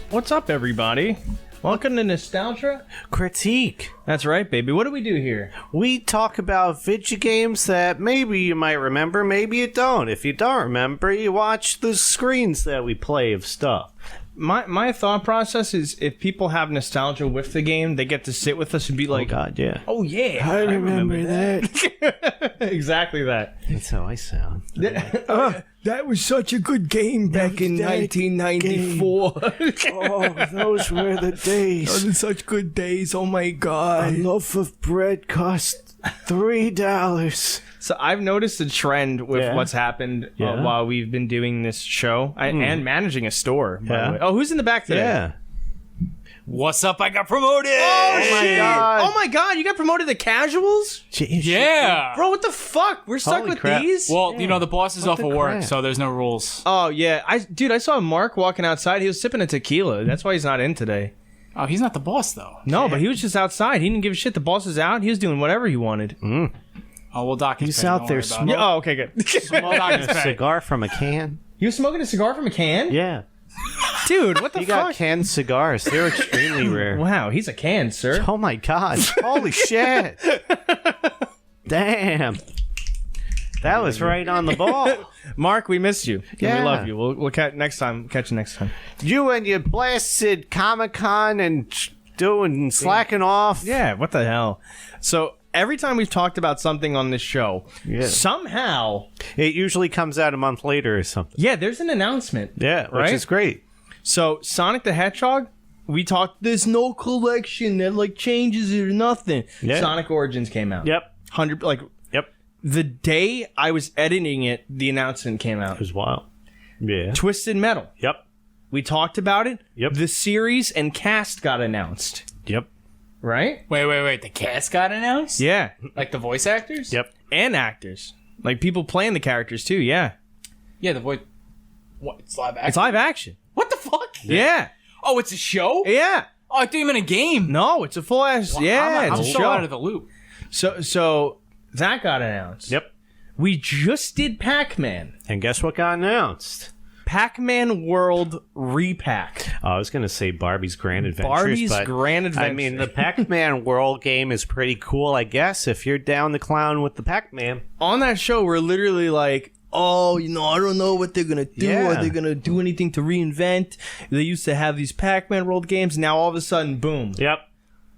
What's up, everybody? Welcome to Nostalgia Critique. That's right, baby. What do we do here? We talk about video games that maybe you might remember, maybe you don't. If you don't remember, you watch the screens that we play of stuff. My thought process is if people have nostalgia with the game, they get to sit with us and be like, Oh, God, yeah. oh yeah, I remember that. Exactly that. That's how I sound. That was such a good game back in 1994. Oh, those were the days. Those are such good days. Oh my A god. loaf of bread cost $3. So I've noticed a trend with what's happened while we've been doing this show and managing a store. By the way. Oh, who's in the back today? Yeah. What's up? I got promoted! Oh my God. Oh my god, you got promoted to casuals? Yeah! Bro, what the fuck? We're stuck Holy with crap. these? Well, you know, the boss is off the of work, crap? so there's no rules. Oh yeah. I saw Mark walking outside. He was sipping a tequila. That's why he's not in today. Oh, he's not the boss, though. No, but he was just outside. He didn't give a shit. The boss is out. He was doing whatever he wanted. Oh, well, Doc is He's paying, out don't there worry about smoking. it. Yeah, oh, okay, good. Well, Doc is A paying. cigar from a can? He was smoking a cigar from a can? Yeah. Dude, what the He fuck? got canned cigars. They're extremely rare. Wow, he's a can, sir. Oh my god. Holy shit. Damn. That was right on the ball. Mark, we missed you. And Yeah. we love you. We'll catch you next time. You and your blasted Comic-Con and doing slacking off. Yeah, what the hell? So every time we've talked about something on this show, somehow, It usually comes out a month later or something. there's an announcement. Yeah, which Right? is great. So Sonic the Hedgehog, we talked, there's no collection that like changes it or nothing. Yeah. Sonic Origins came out. Yep. 100, like, Yep. the day I was editing it, the announcement came out. It was wild. Yeah. Twisted Metal. Yep. We talked about it. Yep. The series and cast got announced. Yep. Right? Wait. The cast got announced? Yeah. Like the voice actors? Yep. And actors. Like people playing the characters too, yeah. Yeah, the voice. What? It's live action? It's live action. What the fuck? Yeah. Oh, it's a show? Yeah. Oh, I thought you meant a game. No, it's a full ass. I'm it's a so show. out of the loop. So that got announced. Yep. We just did Pac-Man. And guess what got announced? Pac-Man World Repack. Oh, I was going to say Barbie's Grand Adventures. Barbie's but, Grand Adventure. I mean, the Pac-Man World game is pretty cool, I guess, if you're down the clown with the Pac-Man. On that show, we're literally like, oh, I don't know what they're going to do. Yeah. Are they going to do anything to reinvent? They used to have these Pac-Man World games. Now all of a sudden, boom. Yep.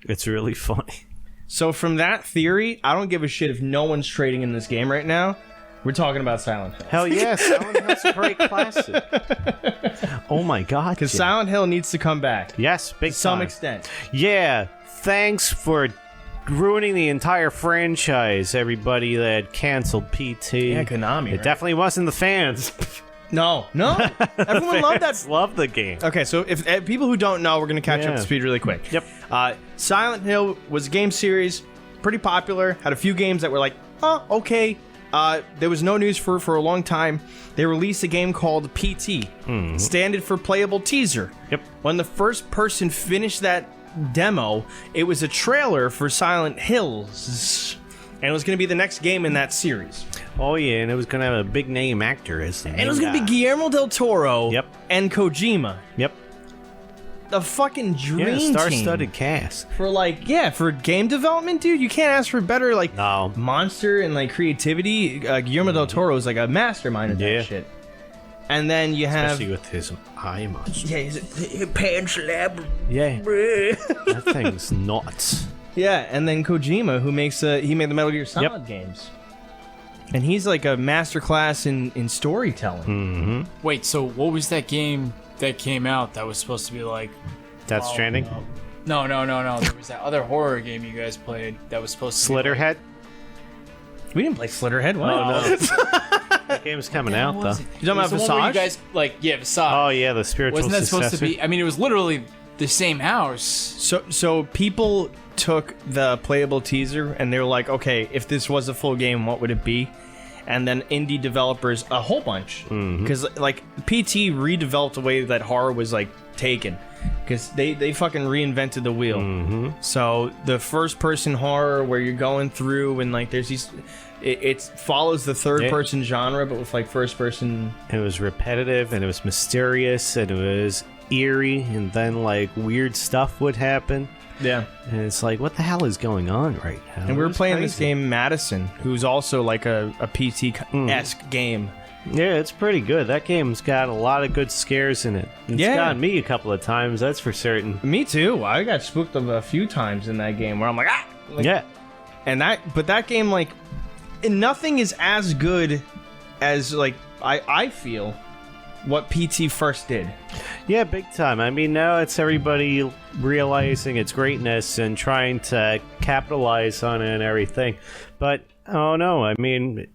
It's really funny. So from that theory, I don't give a shit if no one's trading in this game right now. We're talking about Silent Hill. Hell yes, Silent Hill's a great classic. Oh my god. Because yeah. Silent Hill needs to come back. Yes, big To some time. extent. Yeah, thanks for ruining the entire franchise, everybody that canceled PT. Yeah, Konami, It right? definitely wasn't the fans. No. Everyone loved that. Love the game. Okay, so if people who don't know, we're going to catch up to speed really quick. Yep. Silent Hill was a game series, pretty popular, had a few games that were like, oh, okay. There was no news for a long time. They released a game called PT, standard for Playable Teaser. Yep. When the first person finished that demo, it was a trailer for Silent Hills, and it was going to be the next game in that series. Oh yeah, and it was gonna have a big name actor as the And it was going to be Guillermo del Toro Yep. and Kojima. Yep. The fucking dream Yeah, team. star-studded cast. For game development, dude, you can't ask for better, like, No. monster and, like, creativity. Guillermo del Toro is, like, a mastermind of Yeah. that shit. And then you have... Especially with his eye monster. Yeah, he's a Pan Slab. Yeah. That thing's nuts. Yeah, and then Kojima, who makes he made the Metal Gear Solid games. And he's, like, a masterclass in storytelling. Wait, so what was that game that came out that was supposed to be like... Death Stranding? No. There was that other horror game you guys played that was supposed to be... Slitterhead? We didn't play Slitterhead. What? Oh, no. That game's coming out, though. You talking about It was the one where Visage? you guys, like, yeah, Visage. Oh, yeah, the spiritual Wasn't that successor. supposed to be... I mean, it was literally the same house. So people took the playable teaser and they were like, okay, if this was a full game, what would it be? And then indie developers, a whole bunch, because like PT redeveloped the way that horror was like taken, because they fucking reinvented the wheel. So the first person horror where you're going through and like there's these it follows the third-person genre, but with like first-person. It was repetitive, and it was mysterious, and it was eerie, and then like weird stuff would happen. Yeah. And it's like, what the hell is going on right now? And we were playing this game, Madison, who's also like a PT-esque game. Yeah, it's pretty good. That game's got a lot of good scares in it. It's gotten me a couple of times, that's for certain. Me too. I got spooked a few times in that game where I'm like, ah! Like, yeah. And that game, like, nothing is as good as, like, I feel what PT first did. Yeah, big time. I mean, now it's everybody realizing its greatness and trying to capitalize on it and everything. But, oh no, I mean,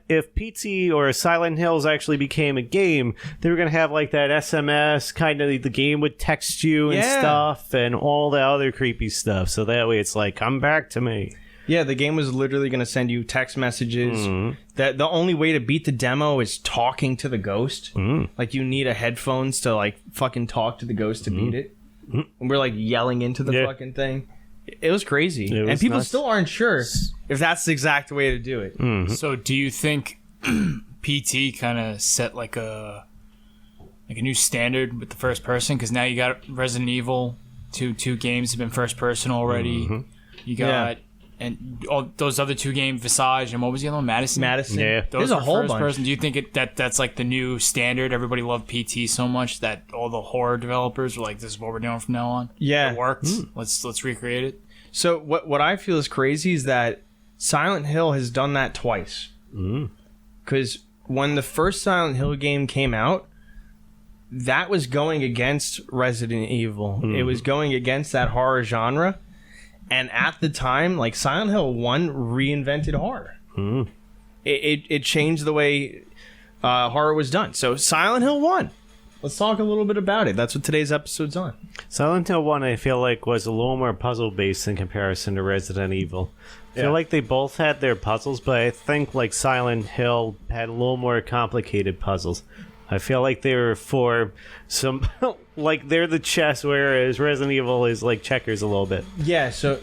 if PT or Silent Hills actually became a game, they were going to have like that SMS, kind of the game would text you and stuff and all the other creepy stuff. So that way it's like, come back to me. Yeah, the game was literally going to send you text messages. That the only way to beat the demo is talking to the ghost. Like, you need a headphones to, like, fucking talk to the ghost to beat it. And we're, like, yelling into the fucking thing. It was crazy. And people still aren't sure if that's the exact way to do it. So do you think PT kind of set, like a new standard with the first person? Because now you got Resident Evil, two games have been first person already. You got... And all those other two games, Visage, and what was the other one? Madison? Yeah. Those There's a are whole first bunch. person. Do you think that's like the new standard? Everybody loved PT so much that all the horror developers were like, this is what we're doing from now on? Yeah. It worked. Let's recreate it. So what I feel is crazy is that Silent Hill has done that twice. Because when the first Silent Hill game came out, that was going against Resident Evil. It was going against that horror genre. And at the time, like, Silent Hill 1 reinvented horror. It changed the way horror was done. So Silent Hill 1. Let's talk a little bit about it. That's what today's episode's on. Silent Hill 1, I feel like, was a little more puzzle-based in comparison to Resident Evil. I feel like they both had their puzzles, but I think, like, Silent Hill had a little more complicated puzzles. I feel like they were for some... like, they're the chess, whereas Resident Evil is, like, checkers a little bit. Yeah, so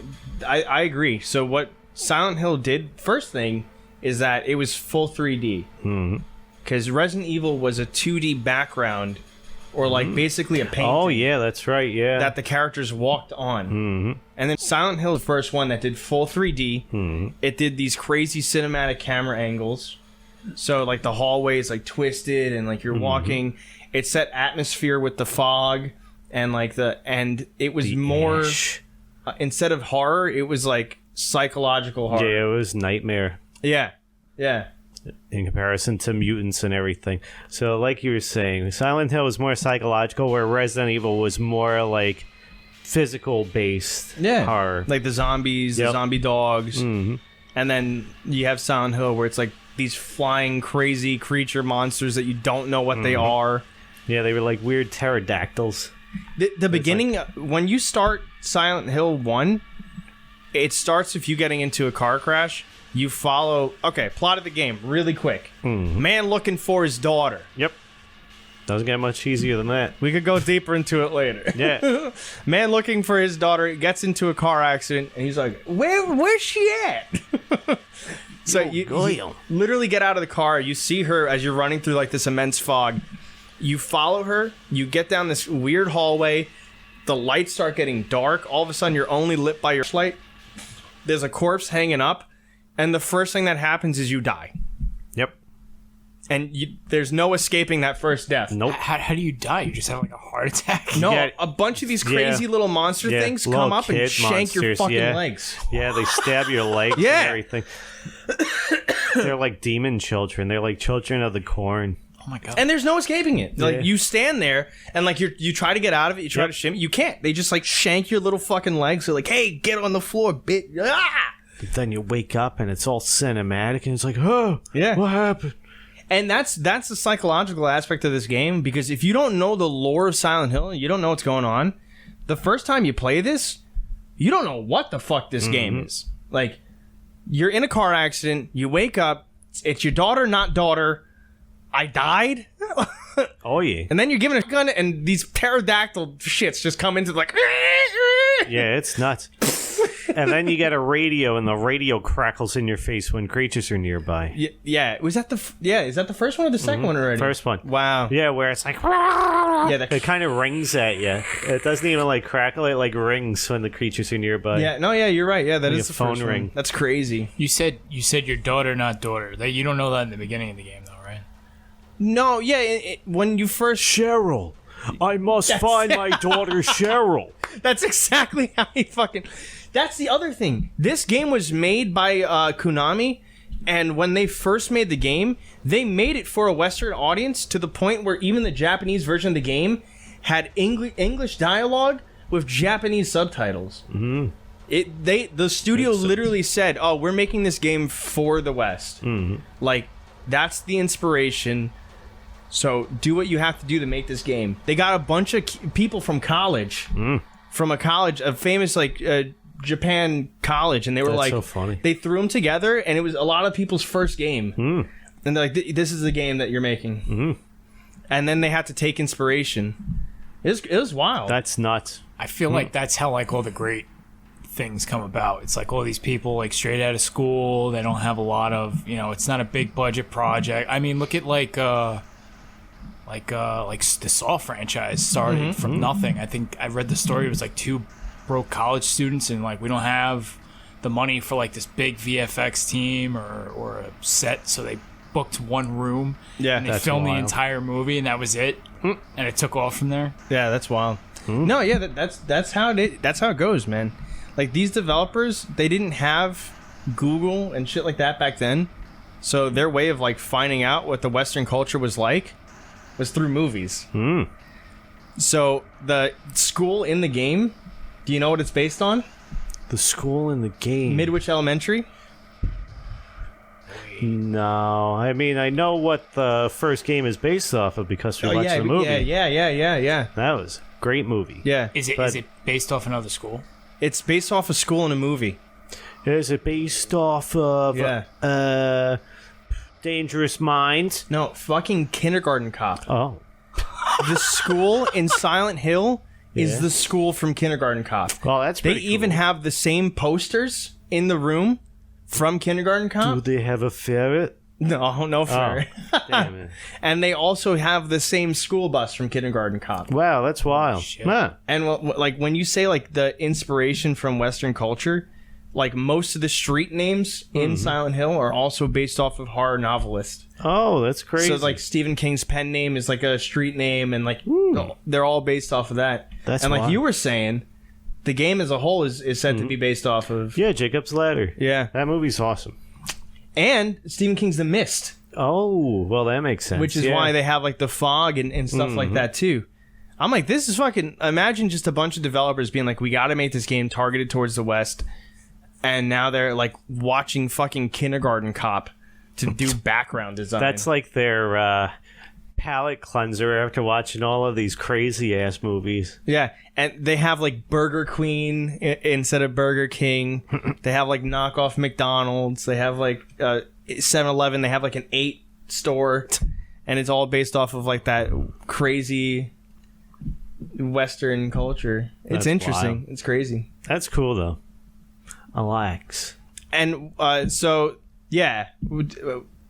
I agree. So what Silent Hill did, first thing, is that it was full 3D. Because Resident Evil was a 2D background, or, like, basically a painting. Oh, yeah, that's right, yeah. That the characters walked on. And then Silent Hill, the first one that did full 3D, it did these crazy cinematic camera angles. So, like, the hallways, like, twisted, and, like, you're walking. It set atmosphere with the fog, and, like, and it was more... instead of horror, it was, like, psychological horror. Yeah, it was nightmare. Yeah. In comparison to mutants and everything. So, like you were saying, Silent Hill was more psychological, where Resident Evil was more, like, physical-based horror. Like the zombies, the zombie dogs. And then you have Silent Hill, where it's, like, these flying, crazy creature monsters that you don't know what they are. Yeah, they were like weird pterodactyls. The beginning, when you start Silent Hill 1, it starts with you getting into a car crash. You follow... Okay, plot of the game, really quick. Man looking for his daughter. Yep. Doesn't get much easier than that. We could go deeper into it later. Yeah. Man looking for his daughter, gets into a car accident, and he's like, where's she at? So you literally get out of the car, you see her as you're running through, like, this immense fog. You follow her, you get down this weird hallway, the lights start getting dark, all of a sudden you're only lit by your flashlight. There's a corpse hanging up, and the first thing that happens is you die. Yep. And there's no escaping that first death. Nope. How do you die? You just have, like, a heart attack? No, a bunch of these crazy little monster things come up and shank your fucking legs. Yeah, they stab your legs and everything. They're like demon children. They're like children of the corn. Oh my god. And there's no escaping it. Like, you stand there, and, like, you try to get out of it, you try to shimmy, you can't. They just, like, shank your little fucking legs. They're like, hey, get on the floor, bitch. Ah! But then you wake up, and it's all cinematic, and it's like, oh, what happened? And that's the psychological aspect of this game, because if you don't know the lore of Silent Hill, and you don't know what's going on, the first time you play this, you don't know what the fuck this game is. Like, you're in a car accident, you wake up, it's your daughter, not daughter, I died? Oh, yeah. And then you're given a gun, and these pterodactyl shits just come into, like... Yeah, it's nuts. And then you get a radio, and the radio crackles in your face when creatures are nearby. Yeah. Was that is that the first one or the second one already? First one. Wow. Yeah, where it's like... Yeah, it kind of rings at you. It doesn't even like crackle, it like rings when the creatures are nearby. Yeah, no, yeah, you're right. Yeah, that is the phone first ring. One. That's crazy. You said your daughter, not daughter. That you don't know that in the beginning of the game, though, right? No, yeah, when you first... Cheryl. I must find my daughter Cheryl. That's exactly how he fucking... That's the other thing. This game was made by Konami, and when they first made the game, they made it for a Western audience to the point where even the Japanese version of the game had English dialogue with Japanese subtitles. Mm-hmm. The studio literally said, "Oh, we're making this game for the West. Mm-hmm. Like, that's the inspiration. So do what you have to do to make this game." They got a bunch of people from college, from a famous Japan college, and they were That's like, so funny. They threw them together, and it was a lot of people's first game. And they're like, "This is the game that you're making." And then they had to take inspiration. It was wild. That's nuts. I feel like that's how like all the great things come about. It's like all these people like straight out of school. They don't have a lot of, it's not a big budget project. I mean, look at like the Saw franchise started from nothing. I think I read the story. It was like 2 broke college students, and like we don't have the money for like this big VFX team or a set, so they booked one room. Yeah, and they that's filmed wild. the entire movie, and that was it. And it took off from there. Yeah, that's wild. No, yeah, that's how it goes, man. Like, these developers, they didn't have Google and shit like that back then, so their way of like finding out what the Western culture was like was through movies. So the school in the game, do you know what it's based on? The school in the game. Midwich Elementary. No, I mean, I know what the first game is based off of because we watched the movie. Yeah. That was a great movie. Yeah. Is it based off another school? It's based off a school in a movie. Is it based off of Dangerous Minds? No, fucking Kindergarten Cop. Oh. The school in Silent Hill is the school from Kindergarten Cop. Well, that's They pretty even cool. have the same posters in the room from Kindergarten Do Cop. they have a ferret? No fair. Damn it. And they also have the same school bus from Kindergarten Cop. Wow, that's wild. Shit. Huh. And like when you say like the inspiration from Western culture, like most of the street names in Silent Hill are also based off of horror novelists. Oh, that's crazy. So like Stephen King's pen name is like a street name, and like they're all based off of that. That's and like wild. you were saying, the game as a whole is said to be based off of Jacob's Ladder. yeah. That movie's awesome. And Stephen King's The Mist, Oh, well, that makes sense. which is why they have like the fog and stuff like that too. I'm like, this is fucking. Imagine just a bunch of developers being like, we got to make this game targeted towards the West, and now they're like watching fucking Kindergarten Cop to do background design. That's like their palate cleanser after watching all of these crazy ass movies. Yeah, and they have like Burger Queen instead of Burger King. They have like knockoff McDonald's. They have like 7-Eleven. They have like an 8 store, and it's all based off of like that crazy Western culture. It's That's interesting. wild. It's crazy. That's cool, though. Relax. And so yeah,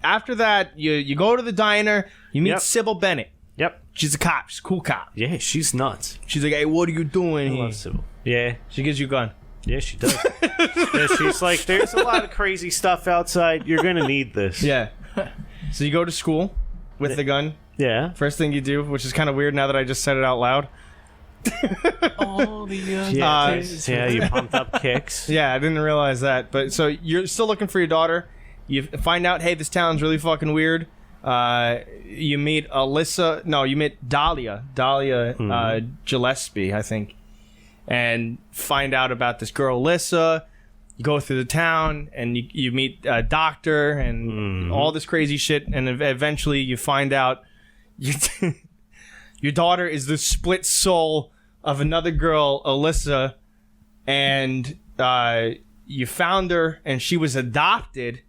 after that you go to the diner. You meet Yep. Sybil Bennett. Yep. She's a cop. She's a cool cop. Yeah, she's nuts. She's like, hey, what are you doing I here? love Sybil. Yeah. She gives you a gun. Yeah, she does. Yeah, she's like, there's a lot of crazy stuff outside. You're going to need this. Yeah. So you go to school with the gun. Yeah. First thing you do, which is kind of weird now that I just said it out loud. All the Yeah, you pumped up kicks. Yeah, I didn't realize that. But so you're still looking for your daughter. You find out, hey, this town's really fucking weird. You meet Alyssa. No, you meet Dahlia Gillespie, I think. And find out about this girl, Alyssa. You go through the town, and you meet a doctor and all this crazy shit. And eventually you find out your daughter is the split soul of another girl, Alyssa. And you found her, and she was adopted.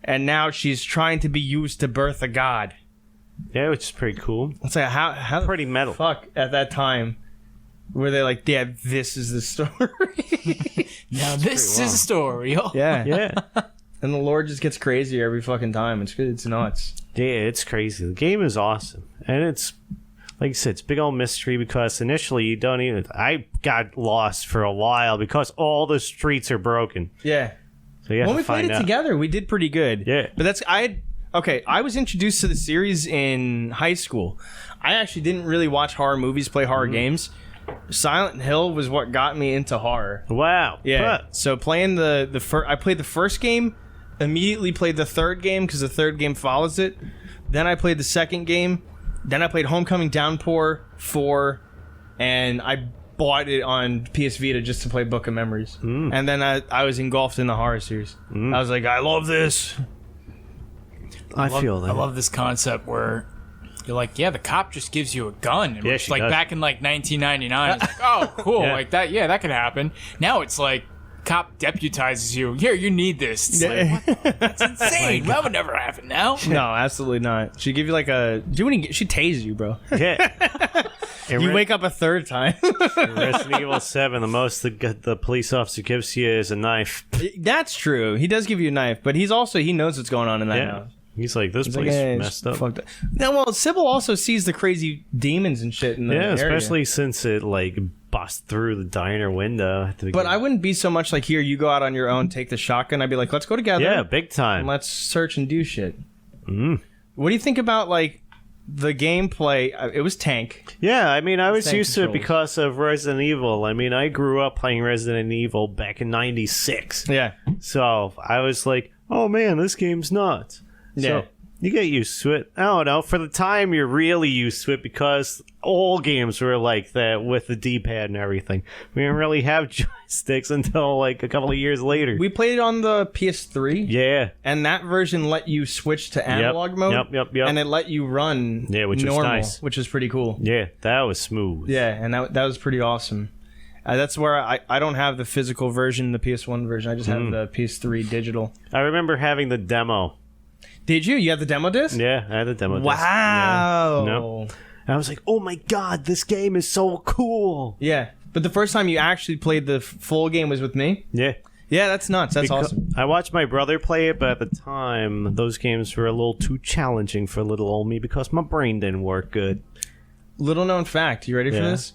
And now she's trying to be used to birth a god. Yeah, which is pretty cool. It's like, how Pretty the metal. fuck at that time were they like, yeah, this is the story? Now this is a story. Oh. Yeah. Yeah. And the lore just gets crazier every fucking time. It's good. It's nuts. Yeah, it's crazy. The game is awesome. And it's, like I said, it's big old mystery because initially you don't even... I got lost for a while because all the streets are broken. Yeah. So you have When to we played find it out. together, we did pretty good. Yeah. But I was introduced to the series in high school. I actually didn't really watch horror movies, play horror games. Silent Hill was what got me into horror. Wow. Yeah. But, So playing I played the first game, immediately played the third game because the third game follows it. Then I played the second game. Then I played Homecoming Downpour 4, and I bought it on PS Vita just to play Book of Memories. And then I was engulfed in the horror series. I was like, I love this. I feel that. I love this concept where you're like, yeah, the cop just gives you a gun. And Yeah, it's she like does. back in like 1999, it's like, oh, cool, Yeah. like that. Yeah, that could happen. Now it's like cop deputizes you. Here, you need this. It's like, what? That's insane. That would never happen now. No, absolutely not. She give you like she tased you, bro. Yeah. You wake up a third time. In Resident Evil 7, the most the police officer gives you is a knife. That's true. He does give you a knife, but he knows what's going on in that Yeah. house. He's like, this He's place like, "Hey, messed up. fucked up." No, well, Sybil also sees the crazy demons and shit in the Yeah, area. especially since it like bust through the diner window at the But beginning. I wouldn't be so much like, here, you go out on your own, take the shotgun. I'd be like, let's go together. Yeah, big And time. let's search and do shit. What do you think about like the gameplay? It was tank. Yeah, I mean, I was Same used to it controls. because of Resident Evil. I mean, I grew up playing Resident Evil back in '96, Yeah. so I was like, "Oh man, this game's nuts." Yeah. So you get used to it. I don't know. For the time, you're really used to it because all games were like that with the D-pad and everything. We didn't really have joysticks until like a couple of years later. We played it on the PS3. Yeah. And that version let you switch to analog mode. Yep. And it let you run which was normal, nice. which was pretty cool. Yeah, that was smooth. Yeah, and that was pretty awesome. That's where I don't have the physical version, the PS1 version. I just have the PS3 digital. I remember having the demo. Did you? You have the demo disc? Yeah, I had the demo disc. Wow. Yeah. No. I was like, oh my god, this game is so cool. Yeah. But the first time you actually played the full game was with me? Yeah. Yeah, that's nuts. That's Becau- awesome. I watched my brother play it, but at the time, those games were a little too challenging for little old me because my brain didn't work good. Little known fact. You ready for Yeah. this?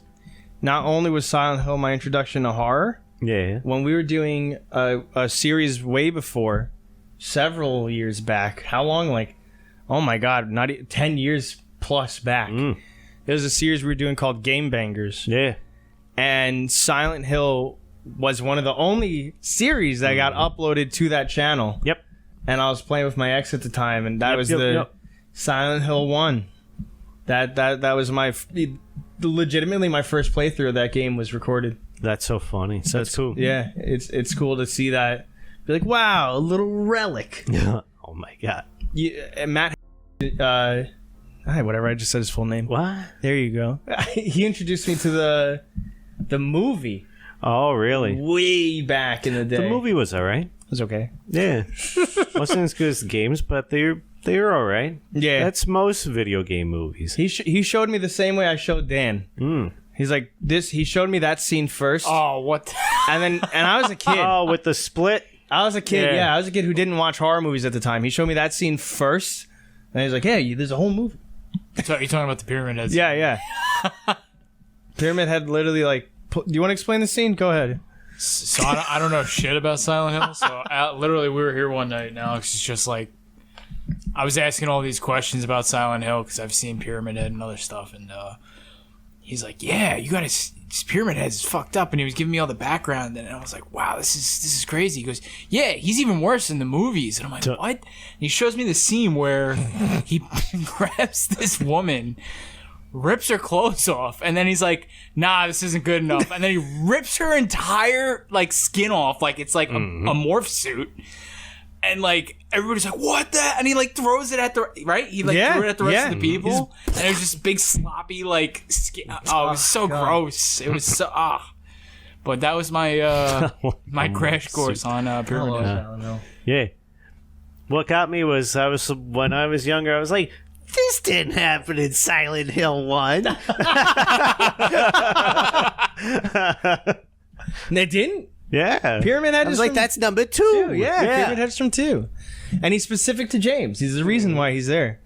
Not only was Silent Hill my introduction to horror, Yeah. when we were doing a series way before, several years back. How long? Like, oh my god, 10 years plus back. There was a series we were doing called Game Bangers. Yeah. And Silent Hill was one of the only series that got uploaded to that channel. Yep. And I was playing with my ex at the time, and that was yep. Silent Hill 1. That was legitimately my first playthrough of that game was recorded. That's so funny. So That's cool. Yeah, it's cool to see that. Be like, wow, a little relic. Oh my god. Matt, whatever, I just said his full name. What? There you go. He introduced me to the movie Oh, really? way back in the day. The movie was alright. It was okay. Yeah. Wasn't as good as the games, but they're alright. Yeah. That's most video game movies. He showed me the same way I showed Dan. He's like, he showed me that scene first. Oh, what? And I was a kid. Oh, with the split? I was a kid, Yeah. I was a kid who didn't watch horror movies at the time. He showed me that scene first, and he's like, "Hey, there's a whole movie." So you're talking about the pyramid heads? Yeah. Pyramid Head literally like. Do you want to explain the scene? Go ahead. So I don't know shit about Silent Hill. So literally, we were here one night, and Alex is just like, I was asking all these questions about Silent Hill because I've seen Pyramid Head and other stuff, and he's like, "Yeah, you got his Pyramid Head is fucked up," and he was giving me all the background, and I was like, "Wow, this is crazy." He goes, "Yeah, he's even worse in the movies," and I'm like, "What?" And he shows me the scene where he grabs this woman, rips her clothes off, and then he's like, "Nah, this isn't good enough," and then he rips her entire like skin off, like it's like a morph suit. And like everybody's like, "What the?" And he like throws it at the right. He like threw it at the rest of the people, and it was just big sloppy like skin. Oh, it was so gross. It was so But that was my my crash course on Pyramid Head. Yeah. What got me was when I was younger, I was like, this didn't happen in Silent Hill 1. They didn't. Yeah. Pyramid Head I was is like, from that's number 2. two. Yeah, Pyramid Head's from 2. And he's specific to James. He's the reason why he's there.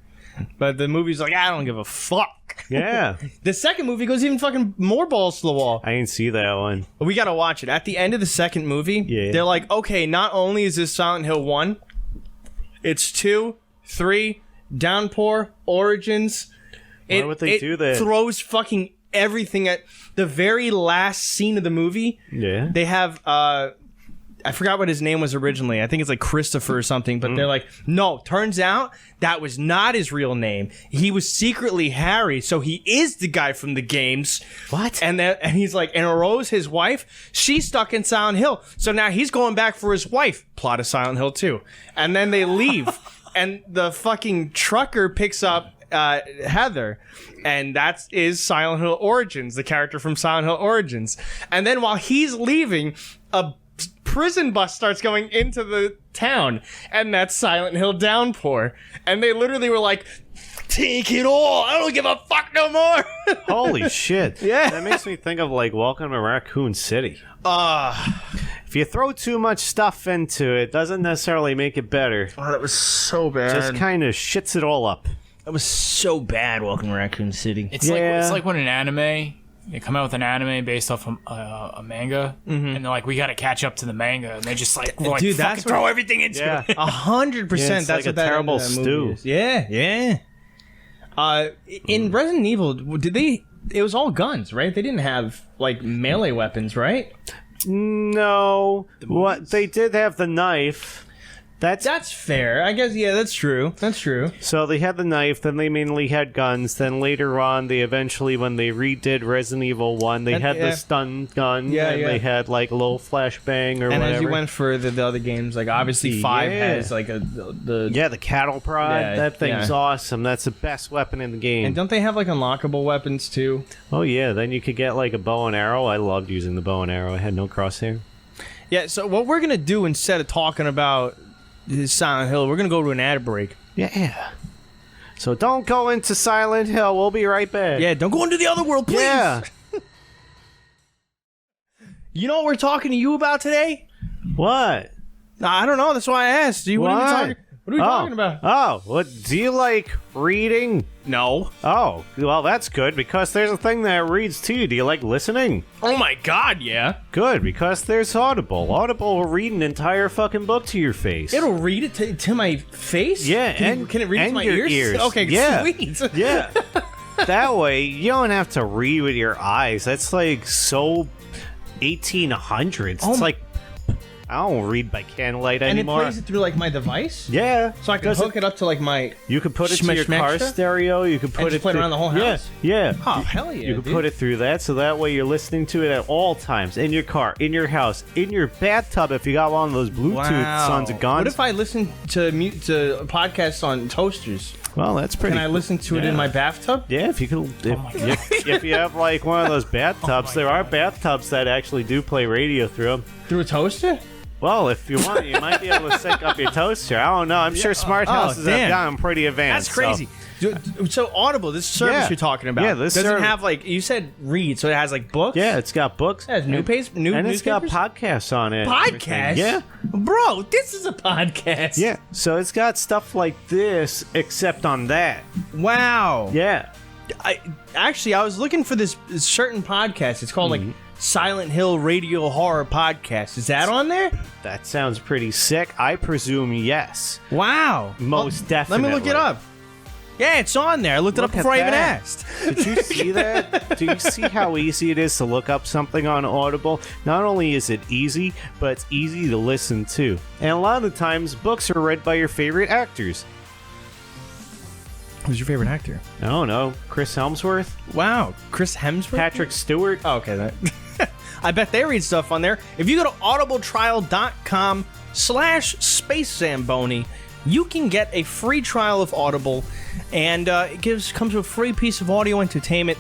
But the movie's like, I don't give a fuck. Yeah. The second movie goes even fucking more balls to the wall. I didn't see that one. We gotta watch it. At the end of the second movie, they're like, okay, not only is this Silent Hill 1, it's 2, 3, Downpour, Origins. Why would they do that? It throws fucking everything at the very last scene of the movie. Yeah. They have, I forgot what his name was originally. I think it's like Christopher or something, but they're like, no, turns out that was not his real name. He was secretly Harry, so he is the guy from the games. What? And he's like, and Rose, his wife, she's stuck in Silent Hill. So now he's going back for his wife. Plot of Silent Hill 2. And then they leave, and the fucking trucker picks up Heather, and that is Silent Hill Origins, the character from Silent Hill Origins. And then while he's leaving, a prison bus starts going into the town, and that's Silent Hill Downpour. And they literally were like, take it all, I don't give a fuck no more. Holy shit. Yeah. That makes me think of like Welcome to Raccoon City. If you throw too much stuff into it, doesn't necessarily make it better. Oh, that was so bad. Just kind of shits it all up. That was so bad, Welcome to Raccoon City. It's like when an anime, they come out with an anime based off a manga, and they're like, we got to catch up to the manga, and they just like, Dude, that's throw everything into it. 100%. It's That's like a what that terrible movie stew. is. Yeah. In Resident Evil, did they? It was all guns, right? They didn't have like melee weapons, right? No. What they did have the knife. That's fair. I guess, yeah, that's true. That's true. So they had the knife, then they mainly had guns, then later on, they eventually, when they redid Resident Evil 1, they had the stun gun, and they had, like, low flashbang or whatever. And as you went further, the other games, like, obviously 5 has, like, the cattle prod. Yeah, that thing's awesome. That's the best weapon in the game. And don't they have, like, unlockable weapons, too? Oh, yeah. Then you could get, like, a bow and arrow. I loved using the bow and arrow. I had no crosshair. Yeah, so what we're going to do instead of talking about Silent Hill, we're gonna go to an ad break. Yeah. So don't go into Silent Hill. We'll be right back. Yeah, don't go into the other world, please. Yeah. You know what we're talking to you about today? What? I don't know. That's why I asked. What are we talking about? Oh, what? Do you like reading? No. Oh, well, that's good because there's a thing that reads to you. Do you like listening? Oh my God, yeah. Good, because there's Audible. Audible will read an entire fucking book to your face. It'll read it to my face? Yeah, can it read it to my your ears? Okay, yeah. sweet. Yeah. That way, you don't have to read with your eyes. That's like so 1800s. Oh, it's like, I don't read by candlelight and anymore. it plays it through like my device? Yeah. So I can hook it up to like my... You could put it to your car stereo. You could put just it play it around the whole house? Yeah. Oh, hell yeah, You could dude. put it through that, so that way you're listening to it at all times. In your car, in your house, in your bathtub if you got one of those Bluetooth sons of guns. What if I listen to podcasts on toasters? Well, that's pretty Can I listen to it in my bathtub? Yeah, if you could, if you have like one of those bathtubs, there are bathtubs that actually do play radio through them. Through a toaster? Well, if you want, you might be able to sync up your toaster. I don't know. I'm sure smart houses have gotten pretty advanced. That's crazy. So Audible, this service you're talking about, doesn't have like, you said read, so it has like books? Yeah, it's got books. It has and it's got newspapers? podcasts on it. Podcasts? Yeah. Bro, this is a podcast. Yeah, so it's got stuff like this, except on that. Wow. Yeah. I was looking for this certain podcast. It's called like Silent Hill Radio Horror Podcast. Is that on there? That sounds pretty sick. I presume yes. Wow. Most definitely. Let me look it up. Yeah, it's on there. I looked it up before I even asked. Did you see that? Do you see how easy it is to look up something on Audible? Not only is it easy, but it's easy to listen to. And a lot of the times, books are read by your favorite actors. Who's your favorite actor? I don't know. Chris Hemsworth? Wow. Chris Hemsworth? Patrick Stewart? Oh, okay. I bet they read stuff on there. If you go to audibletrial.com/SpaceZamboni, you can get a free trial of Audible, and it comes with a free piece of audio entertainment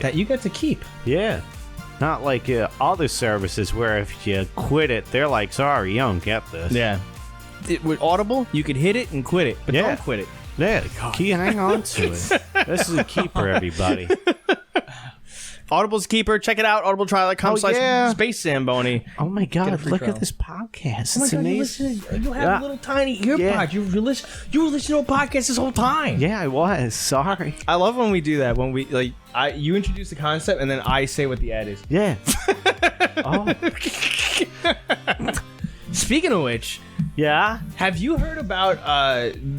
that you get to keep. Yeah. Not like other services where if you quit it, they're like, sorry, you don't get this. Yeah. With Audible, you could hit it and quit it, but don't quit it. Yeah, hang on to it. This is a keeper, everybody. Audible's keeper. Check it out. audibletrial.com /Space Zamboni. Oh my God! free Look trial. at this podcast. Oh my It's God, amazing. you have little tiny earpods. Yeah. You were listening to a podcast this whole time. Yeah, I was. Sorry. I love when we do that. When we you introduce the concept and then I say what the ad is. Yeah. Oh. Speaking of which, Yeah. have you heard about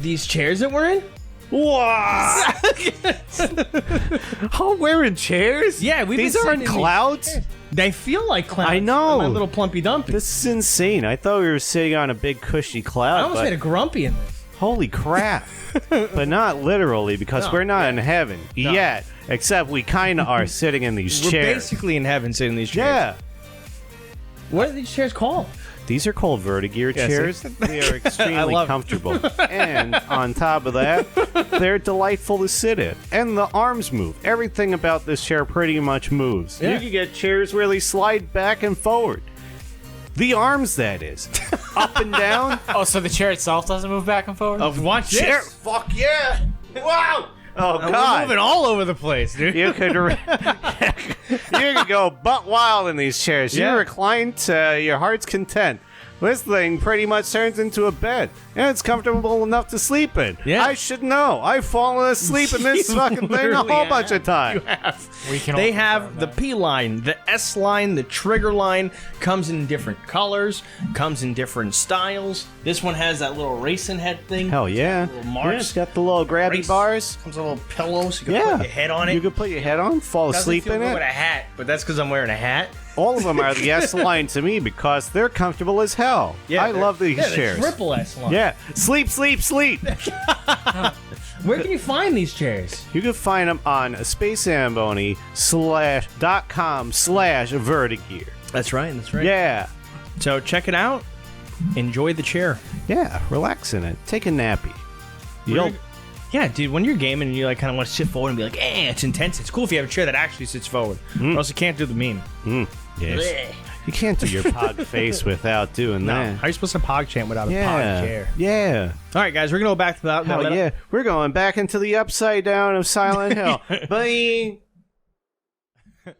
these chairs that we're in? What? Oh, we're in chairs? Yeah, we've These been aren't sitting in these clouds? chairs. They feel like clouds. I know. My little plumpy dumpy. This is insane. I thought we were sitting on a big cushy cloud. I almost but made a grumpy in this. holy crap. But not literally, because No, we're not in heaven yet. Except we kind of are sitting in these We're chairs. basically in heaven sitting in these chairs. Yeah. What are these chairs called? These are called Vertagear Yeah, chairs. see? They are extremely love it. comfortable. And on top of that, they're delightful to sit in. And the arms move. Everything about this chair pretty much moves. Yeah. You can get chairs where they slide back and forward. The arms, that is. Up and down. Oh, so the chair itself doesn't move back and forward? Watch Chair. this. Fuck yeah. Wow. Oh, We're God. moving all over the place, dude. You could you could go butt wild in these chairs. Yeah. You recline to your heart's content. This thing pretty much turns into a bed, and it's comfortable enough to sleep in. Yeah. I should know. I've fallen asleep in this You fucking thing a literally whole bunch have. of times. We can They all have confirm the that. P line, the S line, the trigger line. Comes in different colors. Comes in different styles. This one has that little racing head thing. Hell yeah. Little marks. Yeah, it's got the little grabby Race. bars. Comes with a little pillow so you can Yeah. put your head on it. You could put your head on, fall Doesn't asleep feel in good with a it. hat, but that's because I'm wearing a hat. All of them are the S line to me because they're comfortable as hell. I they're- love these they're chairs. Triple S line. Yeah. Sleep, sleep, sleep. Where can you find these chairs? You can find them on SpaceZamboni.com/Vertagear. That's right. That's right. Yeah. So check it out. Enjoy the chair. Yeah, relax in it. Take a nappy. You'll, Yeah, dude, when you're gaming and you kind of want to sit forward and be like, it's intense. It's cool if you have a chair that actually sits forward. Or else you can't do the meme. yes. Bleh. You can't do your pog face without doing No. that. How are you supposed to pog chant without a Yeah. pog chair? Yeah. All right, guys, we're going to go back to that. Hell yeah. We're going back into the upside down of Silent Hill. Bye.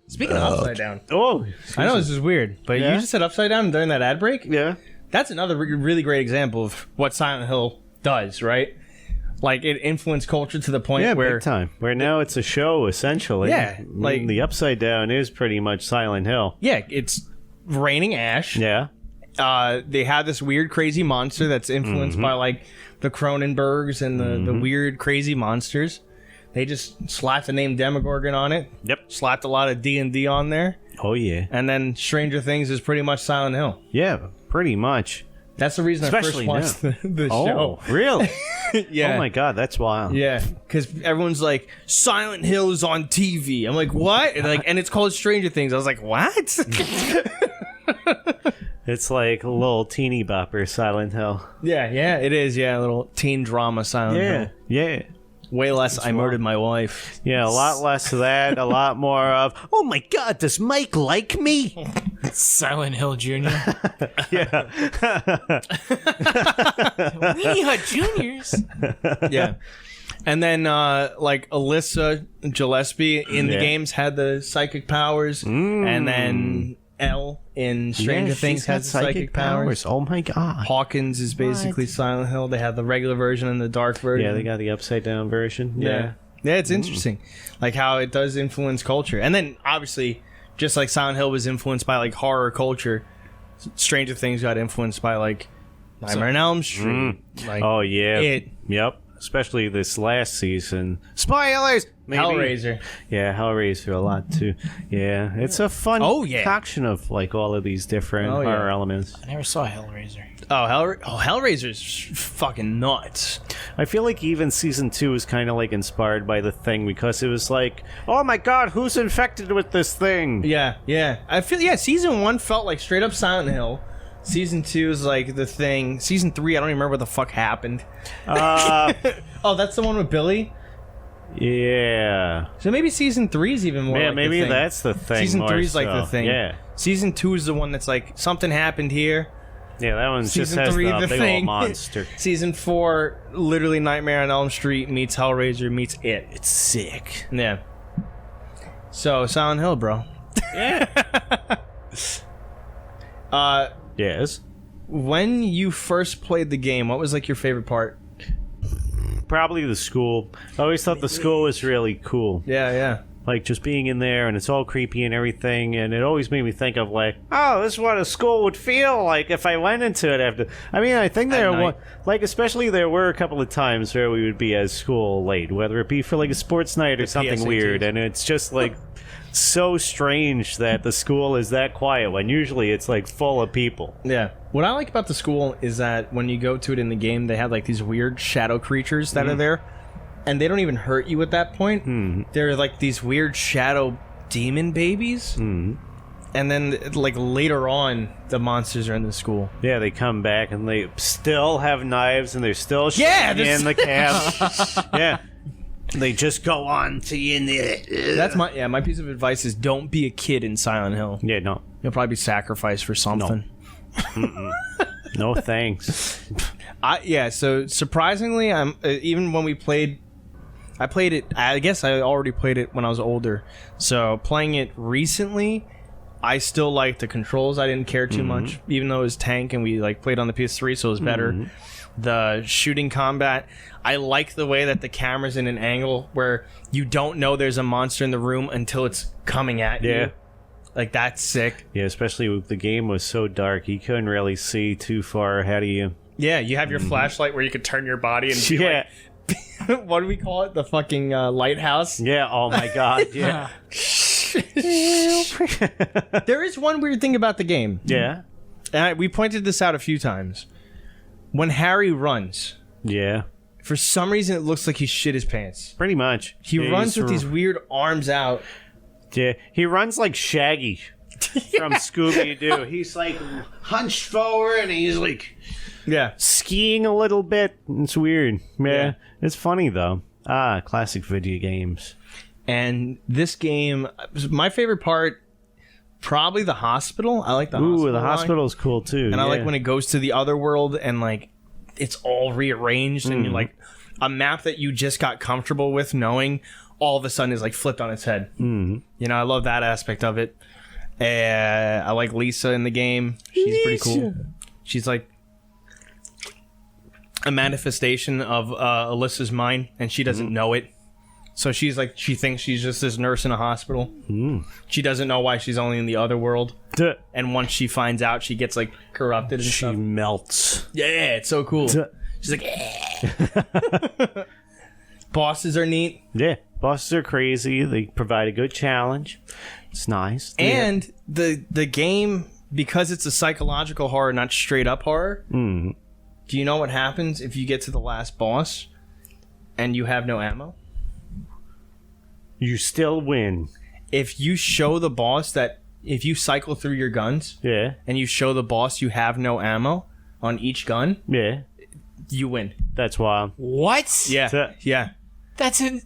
Speaking of upside down. Oh. I know this is weird, but Yeah? you just said upside down during that ad break? Yeah. That's another really great example of what Silent Hill does, right? Like, it influenced culture to the point Yeah, where... big time. Where now it's a show, essentially. Yeah, like- the upside down is pretty much Silent Hill. Yeah, it's raining ash. Yeah. They have this weird, crazy monster that's influenced by, like, the Cronenbergs and the weird, crazy monsters. They just slapped the name Demogorgon on it. Yep. Slapped a lot of D&D on there. Oh, yeah. And then Stranger Things is pretty much Silent Hill. Yeah, pretty much. That's the reason Especially I first watched the Oh, show. really? Yeah. Oh, my God. That's wild. Yeah, because everyone's like, Silent Hill is on TV. I'm like, what? And it's called Stranger Things. I was like, what? It's like a little teeny bopper Silent Hill. yeah, it is. Yeah, a little teen drama Silent Hill. Yeah. Way less I murdered my wife. Yeah, a lot less of that, a lot more of, oh my God, does Mike like me? Silent Hill Jr. Yeah. We are juniors. Yeah. And then, like, Alyssa Gillespie in the Yeah. games had the psychic powers. And then Elle in Stranger Things she's got has the psychic powers. Oh my God. Hawkins is basically Silent Hill. They have the regular version and the dark version. Yeah, they got the upside down version. Yeah. Yeah, it's interesting. Like how it does influence culture. And then obviously, just like Silent Hill was influenced by like horror culture, Stranger Things got influenced by like Nightmare on Elm Street. Like Oh, yeah. It. Yep. Especially this last season. Spoilers! Maybe. Hellraiser. Yeah, Hellraiser a lot too. Yeah, it's a fun concoction of like all of these different Oh, yeah. horror elements. I never saw Hellraiser. Hellraiser's fucking nuts. I feel like even season 2 is kind of like inspired by The Thing because it was like, oh my God, who's infected with this thing? Yeah. I feel season 1 felt like straight up Silent Hill. Season 2 is like The Thing. Season 3, I don't even remember what the fuck happened. Oh, that's the one with Billy? Yeah. So maybe season 3 is even more Yeah, like maybe The Thing. that's The Thing. Season more 3 is like so. The Thing. Yeah. Season 2 is the one that's like, something happened here. Yeah, that one just Season has 3, the The big Thing. old monster. Season 4, literally Nightmare on Elm Street meets Hellraiser meets It. It's sick. Yeah. So, Silent Hill, bro. Yeah. Yes. When you first played the game, what was like your favorite part? Probably the school. I always thought the school was really cool. Yeah. Like, just being in there, and it's all creepy and everything, and it always made me think of, like, oh, this is what a school would feel like if I went into it after... I mean, I think there were... Like, especially there were a couple of times where we would be at school late, whether it be for, like, a sports night or something PSATs. weird, and it's just, like, so strange that the school is that quiet, when usually it's, like, full of people. Yeah. What I like about the school is that when you go to it in the game, they have, like, these weird shadow creatures that are there. And they don't even hurt you at that point. They're like these weird shadow demon babies. And then, like, later on, the monsters are in the school. Yeah, they come back and they still have knives and they're still shooting in the cab. Yeah. They just go on to you in the... That's my piece of advice is don't be a kid in Silent Hill. Yeah, no. You'll probably be sacrificed for something. No thanks. So surprisingly, even when we played... I played it, I guess I already played it when I was older. So playing it recently, I still like the controls. I didn't care too much, even though it was tank and we like played on the PS3, so it was better. The shooting combat, I like the way that the camera's in an angle where you don't know there's a monster in the room until it's coming at you. Like, that's sick. Yeah, especially if the game was so dark, you couldn't really see too far ahead of you. Yeah, you have your flashlight where you could turn your body and be like... What do we call it? The fucking lighthouse? Yeah, oh my god, yeah. There is one weird thing about the game. Yeah? And we pointed this out a few times. When Harry runs, Yeah. for some reason it looks like he shit his pants. Pretty much. He runs with these weird arms out. Yeah, he runs like Shaggy from Scooby-Doo. He's like hunched forward and he's like... Yeah. skiing a little bit. It's weird. Yeah. It's funny, though. Classic video games. And this game, my favorite part, probably the hospital. I like the hospital. Ooh, the hospital's cool, too. And I like when it goes to the other world and, like, it's all rearranged and you're like, a map that you just got comfortable with knowing all of a sudden is, like, flipped on its head. You know, I love that aspect of it. I like Lisa in the game. She's pretty cool. She's, like, a manifestation of Alyssa's mind, and she doesn't know it. So she's like, she thinks she's just this nurse in a hospital. She doesn't know why she's only in the other world. And once she finds out, she gets like corrupted and she stuff. melts. Yeah, it's so cool. She's like, Bosses are neat. Yeah, bosses are crazy. They provide a good challenge. It's nice. And the game, because it's a psychological horror, not straight up horror. Do you know what happens if you get to the last boss and you have no ammo? You still win. If you show the boss that... If you cycle through your guns... Yeah. And you show the boss you have no ammo on each gun... Yeah. You win. That's wild. What? Yeah. Yeah. That's in...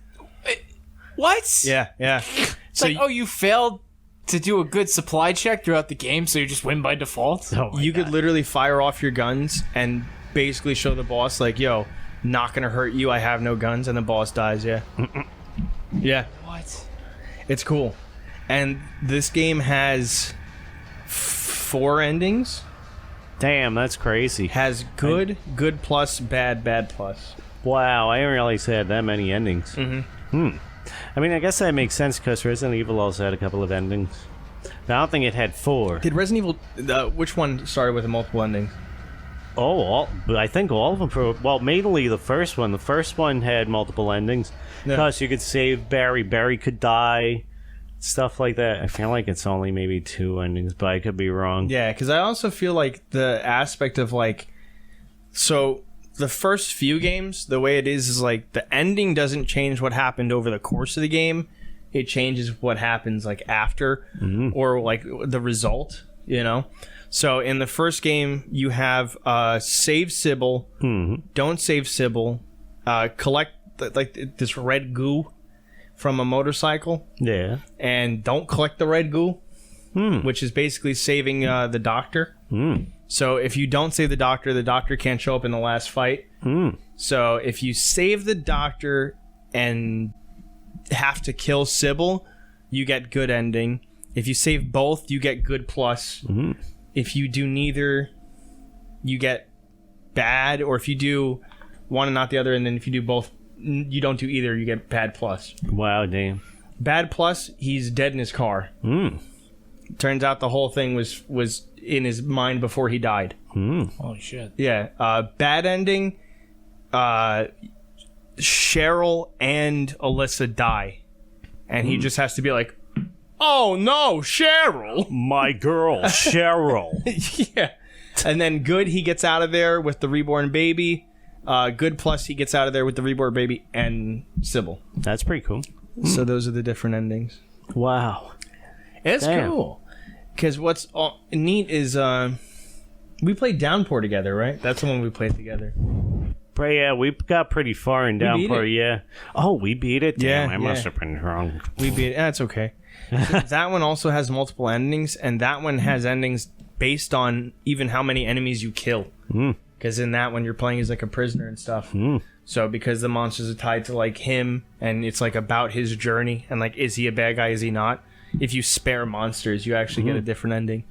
What? Yeah. It's like, you failed to do a good supply check throughout the game, so you just win by default? You could literally fire off your guns and basically show the boss, like, yo, not gonna hurt you, I have no guns, and the boss dies, yeah. Yeah. What? It's cool. And this game has 4 endings. Damn, that's crazy. Has good plus, bad plus. Wow, I didn't realize it had that many endings. I mean, I guess that makes sense because Resident Evil also had a couple of endings. But I don't think it had 4. Did Resident Evil... which one started with a multiple ending? I think all of them. Well, mainly the first one. The first one had multiple endings. Because you could save Barry. Barry could die. Stuff like that. I feel like it's only maybe 2 endings, but I could be wrong. Yeah, because I also feel like the aspect of, like... So, the first few games, the way it is like, the ending doesn't change what happened over the course of the game. It changes what happens, like, after. Or, like, the result, you know? So in the first game, you have save Sybil, don't save Sybil, collect this red goo from a motorcycle, and don't collect the red goo, which is basically saving the doctor. So if you don't save the doctor can't show up in the last fight. So if you save the doctor and have to kill Sybil, you get good ending. If you save both, you get good plus. If you do neither, you get bad. Or if you do one and not the other, and then if you do both, you don't do either, you get bad plus. Wow, damn. Bad plus, he's dead in his car. Turns out the whole thing was in his mind before he died. Holy shit. Yeah. Bad ending, Cheryl and Alyssa die. And he just has to be like, oh no, Cheryl! My girl, Cheryl. Yeah. And then good, he gets out of there with the reborn baby. Good plus, he gets out of there with the reborn baby and Sybil. That's pretty cool. So those are the different endings. Wow. It's Damn. cool. Because what's neat is we played Downpour together, right? That's the one we played together. But yeah, we got pretty far in Downpour, yeah. Oh, we beat it? Damn, I must have been wrong. We beat it. That's okay. That one also has multiple endings, and that one has endings based on even how many enemies you kill. Because in that one, you're playing as like a prisoner and stuff. So because the monsters are tied to like him, and it's like about his journey, and like, is he a bad guy, is he not? If you spare monsters, you actually get a different ending.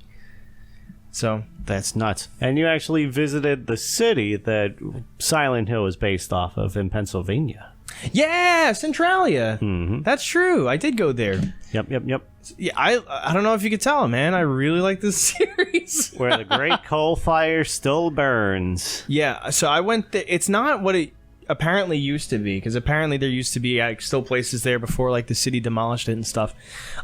So that's nuts. And you actually visited the city that Silent Hill is based off of in Pennsylvania. Yeah, Centralia. That's true. I did go there. Yep. Yeah, I don't know if you could tell, man. I really like this series. Where the great coal fire still burns. Yeah, so I went there. It's not what it apparently used to be, because apparently there used to be still places there before like the city demolished it and stuff.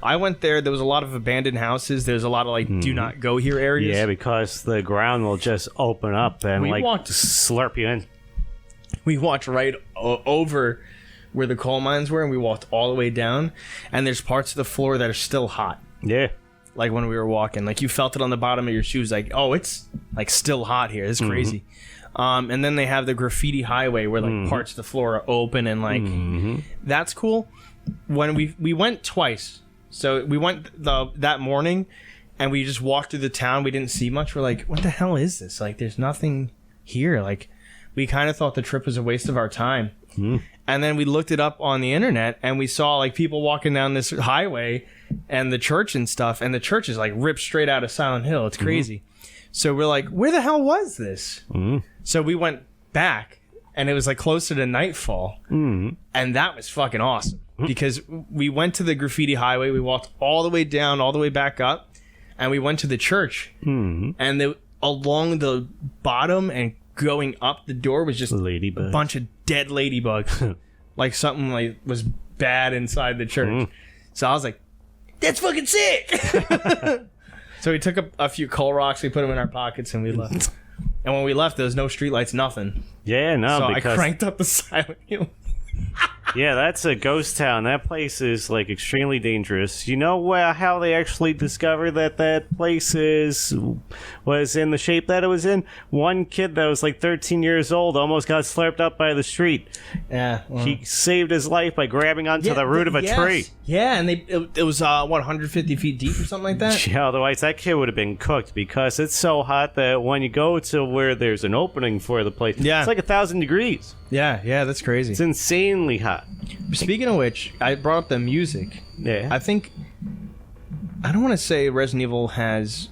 I went there. There was a lot of abandoned houses. There's a lot of like do not go here areas. Yeah, because the ground will just open up and slurp you in. We walked right over where the coal mines were, and we walked all the way down, and there's parts of the floor that are still hot. Yeah. Like when we were walking, like you felt it on the bottom of your shoes, like, oh, it's like still hot here. It's crazy. And then they have the graffiti highway where like parts of the floor are open, and like that's cool. When we went twice, so we went that morning, and we just walked through the town. We didn't see much. We're like, what the hell is this? Like, there's nothing here. Like, we kind of thought the trip was a waste of our time. And then we looked it up on the internet, and we saw like people walking down this highway and the church and stuff, and the church is like ripped straight out of Silent Hill. It's crazy. So we're like, where the hell was this? So we went back, and it was like closer to nightfall, and that was fucking awesome because we went to the graffiti highway, we walked all the way down, all the way back up, and we went to the church, and along the bottom and going up the door was just ladybugs. A bunch of dead ladybugs, like something like was bad inside the church. So I was like, that's fucking sick. So we took a few coal rocks, we put them in our pockets, and we left. And when we left, there was no streetlights, nothing. Yeah, no, so because I cranked up the Silent Hill. Yeah, that's a ghost town. That place is like extremely dangerous. You know how they actually discovered that place was in the shape that it was in? One kid that was like 13 years old almost got slurped up by the street. Yeah, well. He saved his life by grabbing onto the root of a tree. Yeah, and it was 150 feet deep or something like that. Yeah, otherwise that kid would have been cooked because it's so hot that when you go to where there's an opening for the place, it's like 1,000 degrees. Yeah, that's crazy. It's insanely hot. Speaking of which, I brought up the music. Yeah. I don't want to say Resident Evil has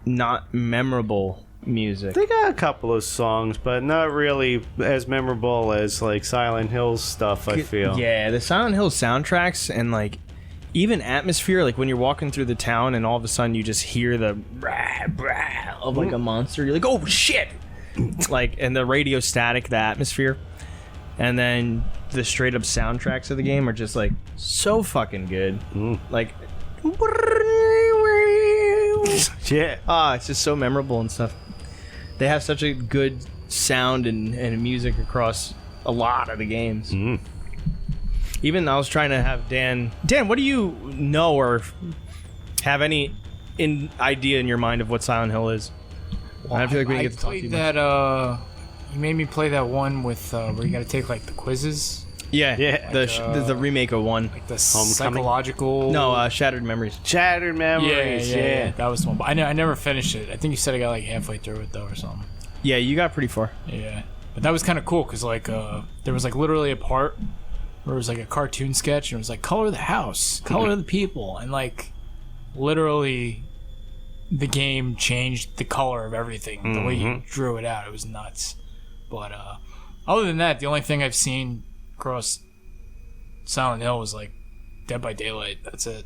not memorable music. They got a couple of songs, but not really as memorable as like Silent Hill's stuff, I feel. Yeah, the Silent Hill soundtracks and like even atmosphere, like when you're walking through the town and all of a sudden you just hear the brah, brah of like a monster. You're like, oh shit! Like, and the radio static, the atmosphere. And then the straight up soundtracks of the game are just like so fucking good. Like, yeah, it's just so memorable and stuff. They have such a good sound and music across a lot of the games. Even I was trying to have Dan, what do you know or have any idea in your mind of what Silent Hill is? Well, I feel like we didn't get to talk to you much. You made me play that one with where you got to take like the quizzes. Yeah. The remake of one. Like the psychological. No, Shattered Memories. Shattered Memories. Yeah. That was the one. But I never finished it. I think you said I got like halfway through it though or something. Yeah, you got pretty far. Yeah, but that was kind of cool because like there was like literally a part where it was like a cartoon sketch and it was like color the house, color the people, and like literally the game changed the color of everything. The way you drew it out, it was nuts. But other than that, the only thing I've seen across Silent Hill was like Dead by Daylight. That's it.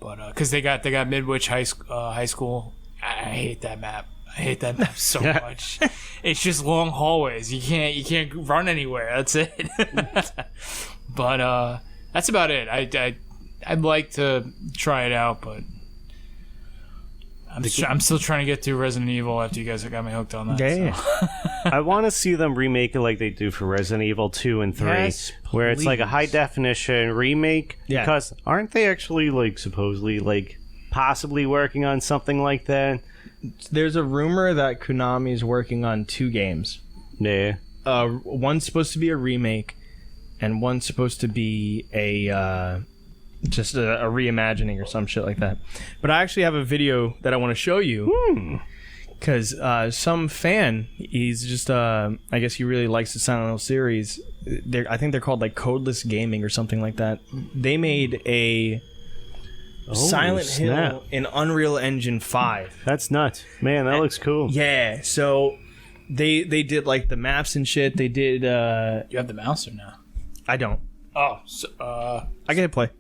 But because they got Midwich High School. I hate that map. I hate that map so much. It's just long hallways. You can't run anywhere. That's it. But that's about it. I'd like to try it out, but I'm still trying to get to Resident Evil after you guys got me hooked on that. Yeah. So. I want to see them remake it like they do for Resident Evil 2 and 3, Yes, where it's like a please. high definition remake. Yeah. Because aren't they actually like supposedly like possibly working on something like that? There's a rumor that Konami is working on 2 games. Yeah. One's supposed to be a remake, and one's supposed to be a just a reimagining or some shit like that. But I actually have a video that I want to show you because some fan, he's just I guess he really likes the Silent Hill series. I think they're called like Codeless Gaming or something like that. They made a Silent Hill in Unreal Engine 5. That's nuts. Man, that looks cool. Yeah, so they did like the maps and shit. They did You have the mouse or no? I don't. Oh, so, I can hit play.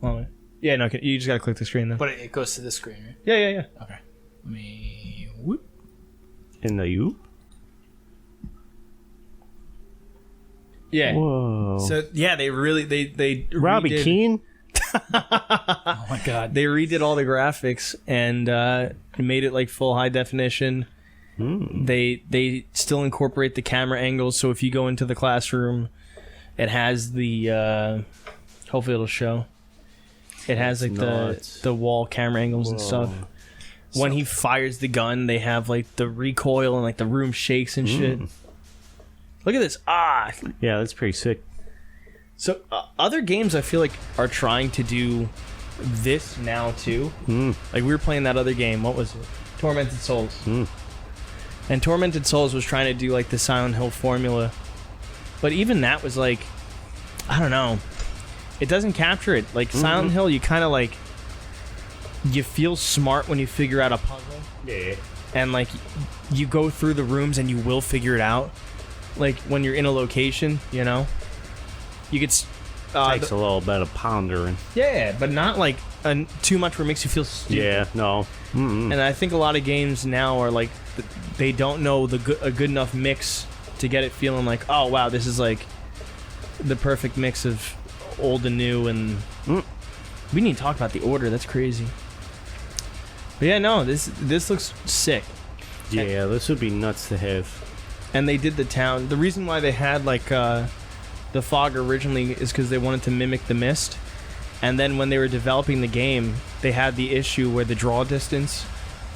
Oh, yeah, no, you just gotta click the screen then. but it goes to this screen, right? Yeah. Okay. Let me. Whoop. In the U? Yeah. Whoa. So yeah, they Robbie redid, Keane? Oh my god. They redid all the graphics and made it like full high definition. They still incorporate the camera angles, so if you go into the classroom, it has the hopefully it'll show. It has like the wall camera angles and stuff. When he fires the gun, they have like the recoil and like the room shakes and shit. Look at this. Yeah, that's pretty sick. So other games I feel like are trying to do this now too. Like we were playing that other game. What was it? Tormented Souls. And Tormented Souls was trying to do like the Silent Hill formula. But even that was like, I don't know. It doesn't capture it. Like Silent Hill, you kind of like, you feel smart when you figure out a puzzle. Yeah. And like, you go through the rooms and you will figure it out. Like when you're in a location, you know? You get... Takes a little bit of pondering. Yeah, but not like too much where it makes you feel stupid. Yeah, no. And I think a lot of games now are like, they don't know a good enough mix to get it feeling like, oh wow, this is like the perfect mix of old and new. And we need to talk about the order. That's crazy. But yeah, no, this looks sick. Yeah, this would be nuts to have. And they did the town. The reason why they had like the fog originally is because they wanted to mimic the mist. And then when they were developing the game, they had the issue where the draw distance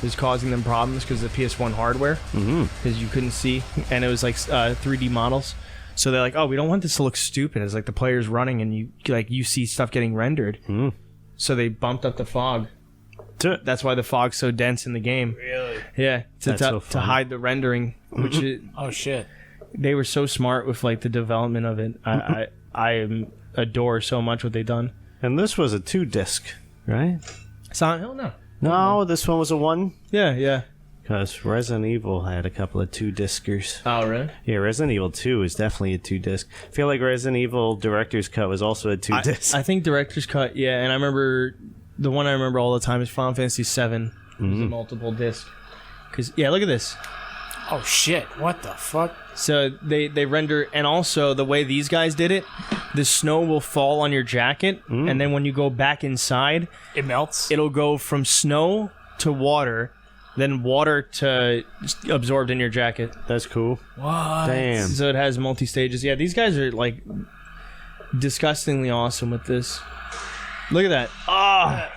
was causing them problems because of the PS1 hardware. Because you couldn't see, and it was like 3D models. So they're like, oh, we don't want this to look stupid as like the player's running and you see stuff getting rendered. So they bumped up the fog. That's why the fog's so dense in the game. Really? Yeah, to hide the rendering, which is, Oh shit. they were so smart with like the development of it. I adore so much what they've done. And this was a 2-disc, right? Silent Hill, no. No, this one was a 1. Yeah. Because Resident Evil had a couple of 2-discers. Oh, really? Yeah, Resident Evil 2 is definitely a 2-disc. I feel like Resident Evil Director's Cut was also a 2-disc. I think Director's Cut, yeah. And I remember, the one I remember all the time is Final Fantasy VII. It was a multiple disc. Because, yeah, look at this. Oh shit. What the fuck? So they render, and also the way these guys did it, the snow will fall on your jacket, and then when you go back inside, It melts. it'll go from snow to water, then water to absorbed in your jacket. That's cool. What? Damn. So it has multi-stages. Yeah, these guys are like disgustingly awesome with this. Look at that. I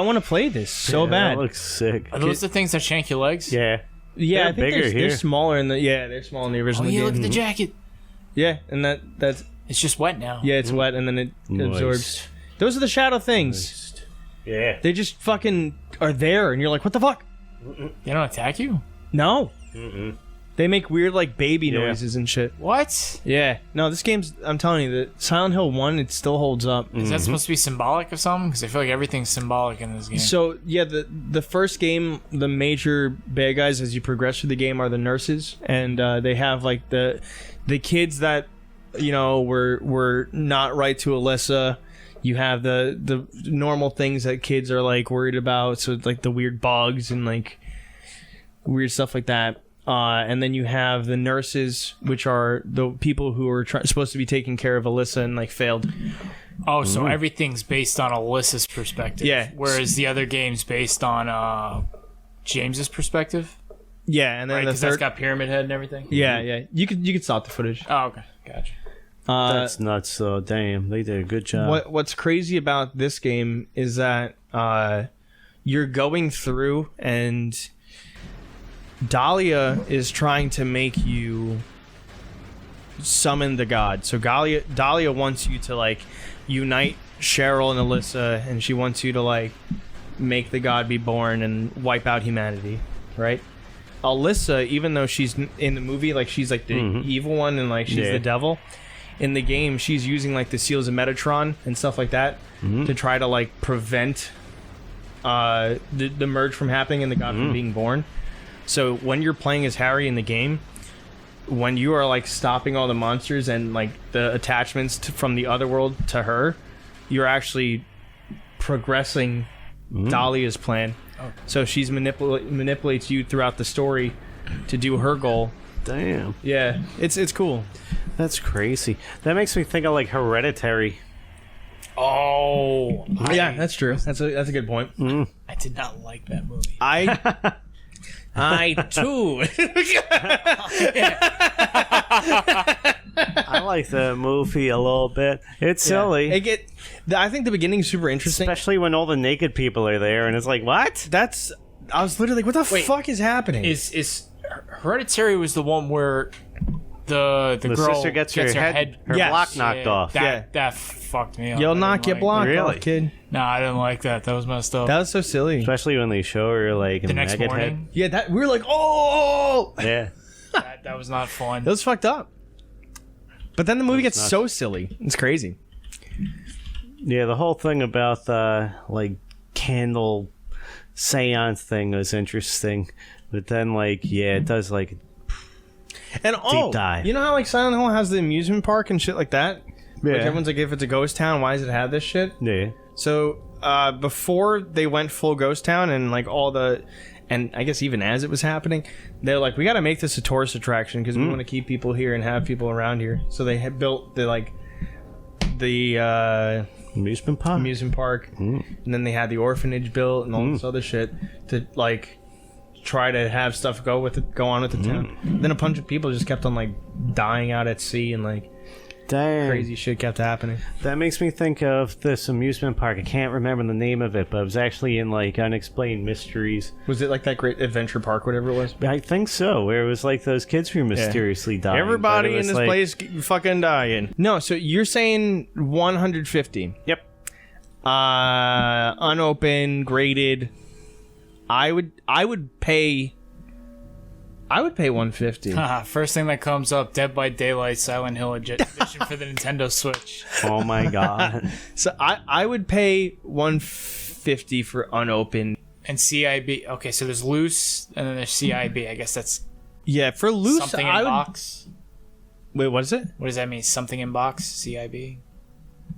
want to play this so Yeah, bad. That looks sick. Are those the things that shank your legs? Yeah. Yeah, They're I think bigger they're here. smaller in the they're small in the Oh original yeah, game. look at the jacket. Yeah, and that's It's just wet now. yeah, it's wet and then it absorbs. Moist. Those are the shadow things. Moist. Yeah. They just fucking are there, and you're like, what the fuck? They don't attack you? No, They make weird like baby noises and shit. What? Yeah. No, this game's. I'm telling you, the Silent Hill 1, it still holds up. Is that supposed to be symbolic of something? Because I feel like everything's symbolic in this game. So yeah, the first game, the major bad guys as you progress through the game are the nurses, and they have like the kids that were not right to Alyssa. You have the normal things that kids are like worried about, so like the weird bugs and like weird stuff like that. And then you have the nurses, which are the people who are supposed to be taking care of Alyssa and like failed. Oh, so everything's based on Alyssa's perspective. Yeah. Whereas the other game's based on James's perspective. Yeah, and then Right, the 'cause third. that's got Pyramid Head and everything. Yeah. You could stop the footage. Oh, okay, gotcha. That's nuts. So damn, they did a good job. What's crazy about this game is that you're going through and Dahlia is trying to make you summon the god. So Dahlia wants you to like unite Cheryl and Alyssa, and she wants you to like make the god be born and wipe out humanity, right? Alyssa, even though she's in the movie, like she's like the evil one and like she's the devil. In the game, she's using like the seals of Metatron and stuff like that to try to like prevent the merge from happening and the god from being born. So when you're playing as Harry in the game, when you are like stopping all the monsters and like the attachments from the other world to her, you're actually progressing Dahlia's plan. Oh. So she's manipulates you throughout the story to do her goal. Damn. Yeah, it's cool. That's crazy. That makes me think of like Hereditary. Oh, Yeah, that's true. That's a good point. I did not like that movie. I too. I like the movie a little bit. It's silly. I think the beginning's super interesting. Especially when all the naked people are there and it's like, what? I was literally like, what the fuck is happening? Is Hereditary was the one where the girl sister gets her head Yes. block knocked off. That fucked me up. You'll I knock didn't your like block that. off, kid. Nah, I didn't like that. That was messed up. That was so silly. Especially when they show her like the next naked morning, Yeah, that we were like, oh, head. Yeah. that was not fun. that was fucked up. But then the movie gets nuts. so silly. It's crazy. Yeah, the whole thing about the like candle seance thing was interesting. But then it does like And deep dive. you know how like Silent Hill has the amusement park and shit like that? Yeah. Like everyone's like, if it's a ghost town, why does it have this shit? Yeah. So before they went full ghost town and like and I guess even as it was happening, they're like, we got to make this a tourist attraction because we want to keep people here and have people around here. So they had built the Amusement park. and then they had the orphanage built and all this other shit to like try to have stuff go on with the town. Then a bunch of people just kept on like dying out at sea and like Damn. crazy shit kept happening. That makes me think of this amusement park. I can't remember the name of it, but it was actually in like Unexplained Mysteries. Was it like that Great Adventure Park, whatever it was? I think so, where it was like those kids who mysteriously died. Everybody in this place fucking dying. No, so you're saying 150. Yep. Unopened, graded. I would pay 150. First thing that comes up: Dead by Daylight, Silent Hill edition for the Nintendo Switch. Oh my god. So I would pay 150 for unopened. And CIB. Okay, so there's loose, and then there's CIB. I guess that's Yeah, for loose. something in I would, box. Wait, what is it? What does that mean? Something in box? CIB.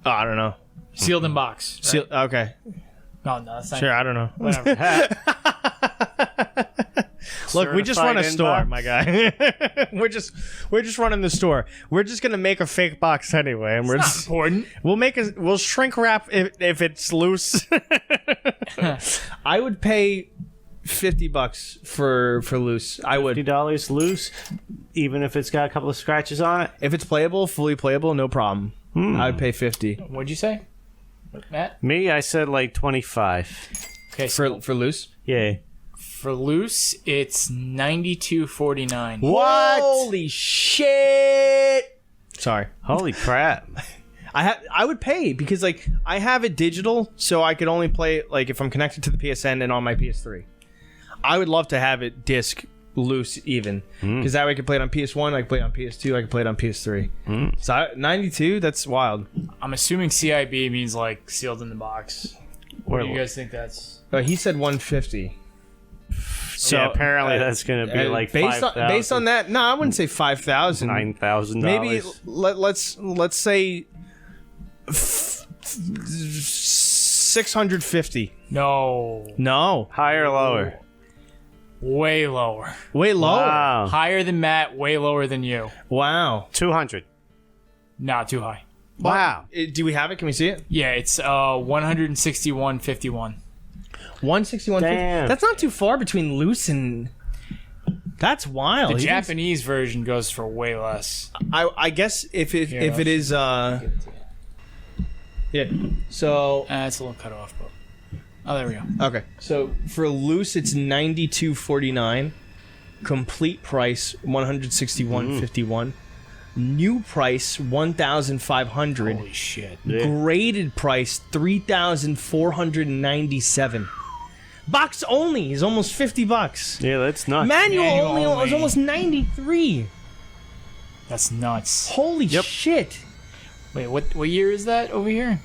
Oh, I don't know. Sealed in box. Right? Seal, okay, No, that's not. sure. I don't know. Whatever. Look, we just run a Certified store, inbox. my guy. we're just running the store. We're just gonna make a fake box anyway, and we're Not just, important. we'll shrink wrap if it's loose. I would pay $50 for loose. I would. $50 loose, even if it's got a couple of scratches on it. If it's playable, fully playable, no problem. I'd pay 50 What'd you say, Matt? Me, I said like 25. Okay, so for loose. Yeah. for loose, it's $92.49. What? Holy shit! Sorry. Holy crap. I would pay because like I have it digital, so I could only play it like if I'm connected to the PSN and on my PS3. I would love to have it disc loose even. Because that way I could play it on PS1, I could play it on PS2, I could play it on PS3. So 92, that's wild. I'm assuming CIB means like sealed in the box. What do you guys think that's? He said 150. So yeah, apparently that's going to be like based on that. No, I wouldn't say 5,000. $9,000. Maybe let's say 650. No. Higher or lower? Way lower. Way lower. Wow. Higher than Matt, way lower than you. Wow. 200. Not too high. Wow. Do we have it? Can we see it? Yeah, it's 161.51. 161. Damn. That's not too far between loose and. That's wild. The Japanese version goes for way less. I guess if it is yeah. So It's a little cut off, but there we go. okay. So for loose, it's 92.49. Complete price 161.51. New price 1,500. Holy shit. Yeah. Graded price 3,497. Box only is almost $50. Yeah, that's nuts. Manual Manual only is only. almost 93. That's nuts. Holy shit. Wait, what year is that over here?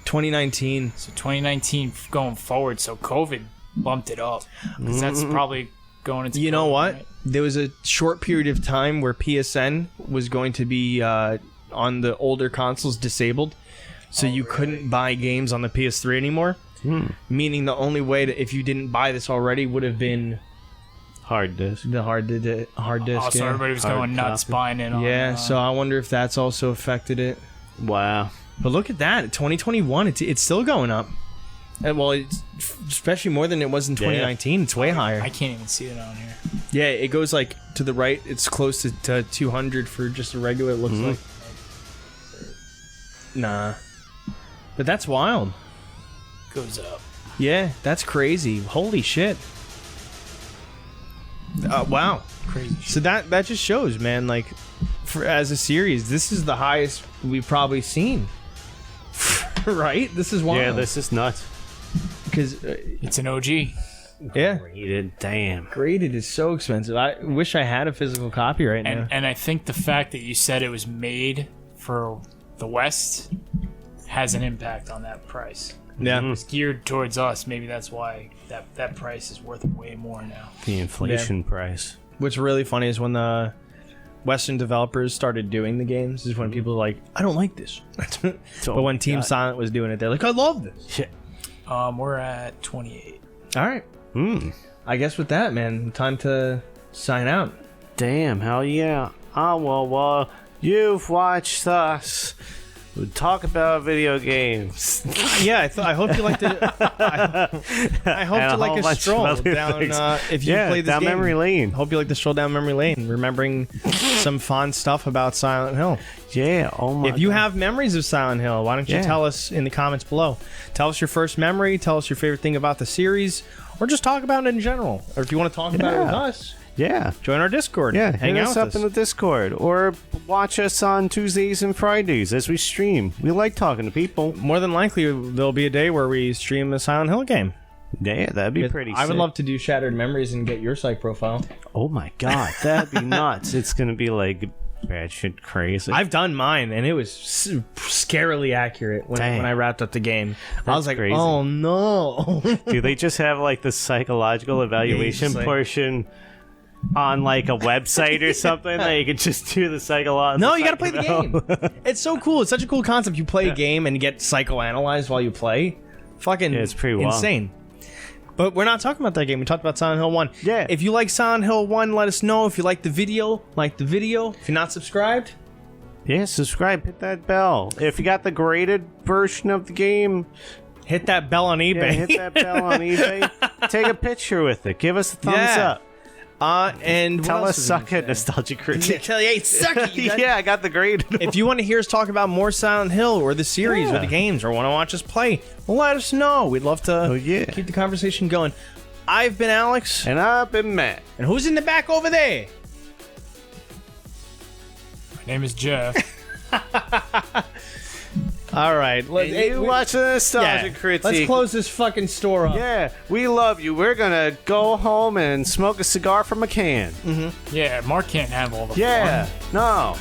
2019. So 2019 going forward, so COVID bumped it up. Because that's probably going into You know COVID, what? right? There was a short period of time where PSN was going to be on the older consoles disabled, so you couldn't buy games on the PS3 anymore. Meaning the only way to, if you didn't buy this already, would have been Hard disk. the hard disk. Also, Yeah. everybody was Hard going nuts copy. buying it on So I wonder if that's also affected it. Wow. But look at that, 2021, it's still going up. And well, it's especially more than it was in 2019. It's way higher. I can't even see it on here. Yeah, it goes like to the right. It's close to 200 for just a regular. It looks like. Nah, but that's wild. Goes up. Yeah, that's crazy. Holy shit. Wow. Crazy shit. So that just shows, man. Like, as a series, this is the highest we've probably seen. Right? This is wild. Yeah, this is nuts. Because It's an OG. yeah, Rated. Damn. graded is so expensive. I wish I had a physical copy right now. And I think the fact that you said it was made for the West has an impact on that price. Yeah. It's geared towards us. Maybe that's why that price is worth way more now. The inflation price. What's really funny is when the Western developers started doing the games is when people are like, I don't like this. But when Team Silent was doing it, they're like, I love this. Shit. We're at 28. All right. I guess with that, man, time to sign out. Damn, hell yeah. Well, you've watched us talk about video games. Yeah, I hope you like to. I hope And you a like whole a bunch of stroll other down. things. If you play this down game, memory lane. Hope you like to stroll down memory lane, remembering some fun stuff about Silent Hill. Yeah, oh my If you God. have memories of Silent Hill, why don't you Yeah. tell us in the comments below? Tell us your first memory. Tell us your favorite thing about the series, or just talk about it in general. Or if you want to talk about it with us, Yeah. join our Discord. Yeah, hang hit out us with up us. in the Discord or watch us on Tuesdays and Fridays as we stream. We like talking to people. More than likely, there'll be a day where we stream a Silent Hill game. Yeah, that'd be pretty I would sick. love to do Shattered Memories and get your psych profile. Oh my God, that'd be nuts. It's going to be like bad shit crazy. I've done mine, and it was scarily accurate when Dang. I wrapped up the game. I was like, crazy. oh no. Do they just have like the psychological evaluation like- portion on like a website or something that you could just do the psychological? No, you gotta play the game. It's so cool. It's such a cool concept. You play a game and get psychoanalyzed while you play. Fucking Yeah, it's pretty wild. insane. But we're not talking about that game. We talked about Silent Hill 1. Yeah. If you like Silent Hill 1, let us know. If you like the video, like the video. If you're not subscribed, Yeah, subscribe, hit that bell. If you got the graded version of the game, hit that bell on eBay. yeah, hit that bell on eBay. Take a picture with it. Give us a thumbs Yeah. up. And what Tell else us was suck I it, gonna say? Nostalgia Critic. Tell you, hey, suck it. You got- Yeah, I got the grade. If you want to hear us talk about more Silent Hill or the series or Yeah. the games or want to watch us play, well, let us know. We'd love to yeah. keep the conversation going. I've been Alex. And I've been Matt. And who's in the back over there? My name is Jeff. All right. You watch the nostalgia critique. Let's close this fucking store up. Yeah, we love you. We're gonna go home and smoke a cigar from a can. Yeah, Mark can't have all the Yeah, fun. no.